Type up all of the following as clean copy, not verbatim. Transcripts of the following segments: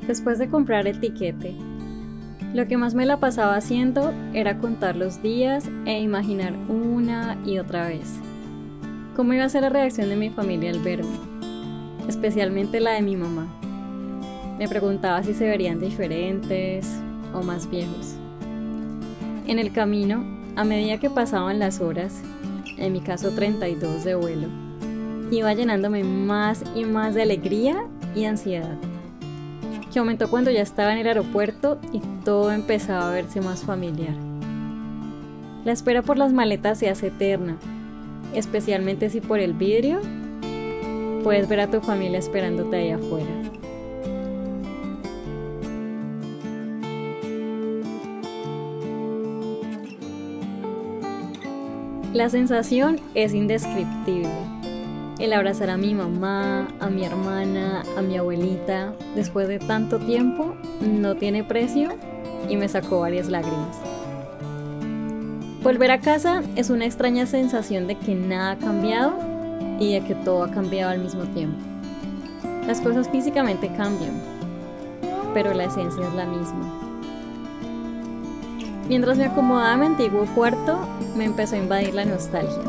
Después de comprar el tiquete, lo que más me la pasaba haciendo era contar los días e imaginar una y otra vez cómo iba a ser la reacción de mi familia al verme, especialmente la de mi mamá. Me preguntaba si se verían diferentes o más viejos. En el camino, a medida que pasaban las horas, en mi caso 32 de vuelo, iba llenándome más y más de alegría y ansiedad, que aumentó cuando ya estaba en el aeropuerto y todo empezaba a verse más familiar. La espera por las maletas se hace eterna, especialmente si por el vidrio puedes ver a tu familia esperándote ahí afuera. La sensación es indescriptible. El abrazar a mi mamá, a mi hermana, a mi abuelita, después de tanto tiempo, no tiene precio y me sacó varias lágrimas. Volver a casa es una extraña sensación de que nada ha cambiado y de que todo ha cambiado al mismo tiempo. Las cosas físicamente cambian, pero la esencia es la misma. Mientras me acomodaba en mi antiguo cuarto, me empezó a invadir la nostalgia.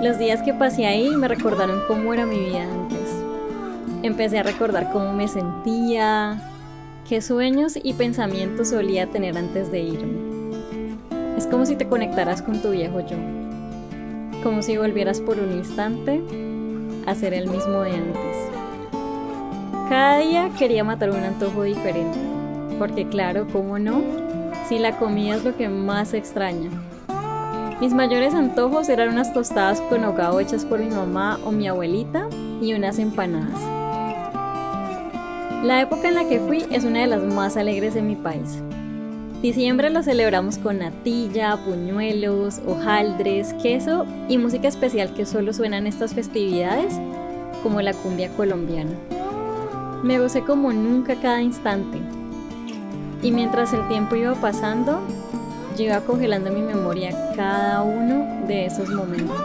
Los días que pasé ahí me recordaron cómo era mi vida antes. Empecé a recordar cómo me sentía, qué sueños y pensamientos solía tener antes de irme. Es como si te conectaras con tu viejo yo, como si volvieras por un instante a ser el mismo de antes. Cada día quería matar un antojo diferente, porque claro, ¿cómo no? Si la comida es lo que más extraña. Mis mayores antojos eran unas tostadas con hogao hechas por mi mamá o mi abuelita y unas empanadas. La época en la que fui es una de las más alegres de mi país. Diciembre lo celebramos con natilla, puñuelos, hojaldres, queso y música especial que solo suena en estas festividades, como la cumbia colombiana. Me gocé como nunca cada instante. Y mientras el tiempo iba pasando, yo iba congelando en mi memoria cada uno de esos momentos.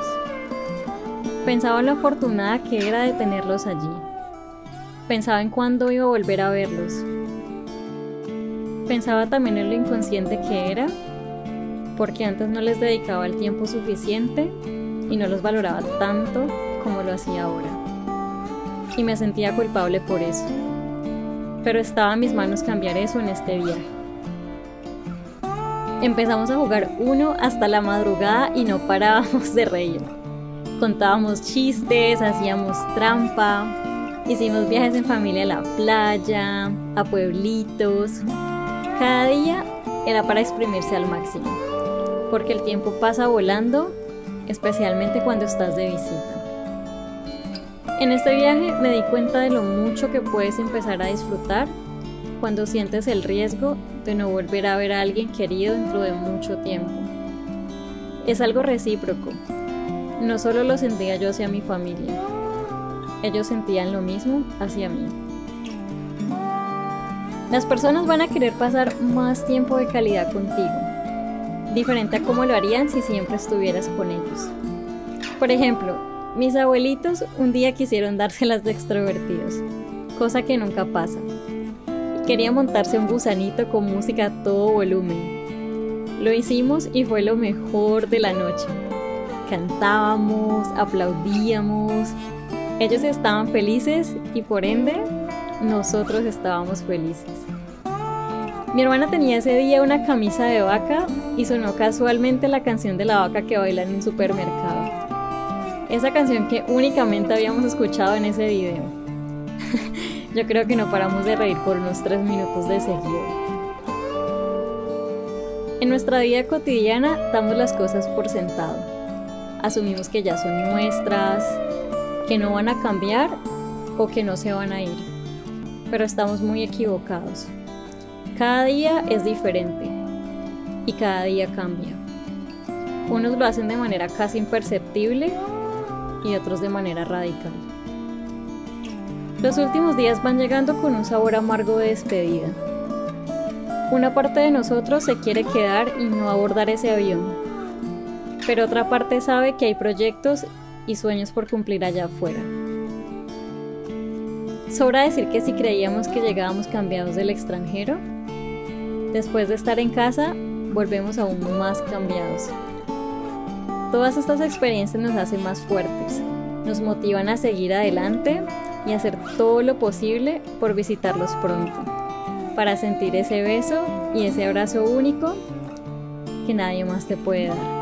Pensaba en lo afortunada que era de tenerlos allí. Pensaba en cuándo iba a volver a verlos. Pensaba también en lo inconsciente que era, porque antes no les dedicaba el tiempo suficiente y no los valoraba tanto como lo hacía ahora. Y me sentía culpable por eso. Pero estaba en mis manos cambiar eso en este viaje. Empezamos a jugar uno hasta la madrugada y no parábamos de reír. Contábamos chistes, hacíamos trampa, hicimos viajes en familia a la playa, a pueblitos. Cada día era para exprimirse al máximo, porque el tiempo pasa volando, especialmente cuando estás de visita. En este viaje me di cuenta de lo mucho que puedes empezar a disfrutar cuando sientes el riesgo de no volver a ver a alguien querido dentro de mucho tiempo. Es algo recíproco. No solo lo sentía yo hacia mi familia, ellos sentían lo mismo hacia mí. Las personas van a querer pasar más tiempo de calidad contigo, diferente a cómo lo harían si siempre estuvieras con ellos. Por ejemplo, mis abuelitos un día quisieron dárselas de extrovertidos, cosa que nunca pasa. Quería montarse un gusanito con música a todo volumen. Lo hicimos y fue lo mejor de la noche. Cantábamos, aplaudíamos, ellos estaban felices y por ende nosotros estábamos felices. Mi hermana tenía ese día una camisa de vaca y sonó casualmente la canción de la vaca que baila en un supermercado. Esa canción que únicamente habíamos escuchado en ese video. Yo creo que no paramos de reír por unos 3 minutos de seguido. En nuestra vida cotidiana damos las cosas por sentado. Asumimos que ya son nuestras, que no van a cambiar o que no se van a ir. Pero estamos muy equivocados. Cada día es diferente y cada día cambia. Unos lo hacen de manera casi imperceptible y otros de manera radical. Los últimos días van llegando con un sabor amargo de despedida. Una parte de nosotros se quiere quedar y no abordar ese avión, pero otra parte sabe que hay proyectos y sueños por cumplir allá afuera. Sobra decir que si creíamos que llegábamos cambiados del extranjero, después de estar en casa, volvemos aún más cambiados. Todas estas experiencias nos hacen más fuertes, nos motivan a seguir adelante y hacer todo lo posible por visitarlos pronto, para sentir ese beso y ese abrazo único que nadie más te puede dar.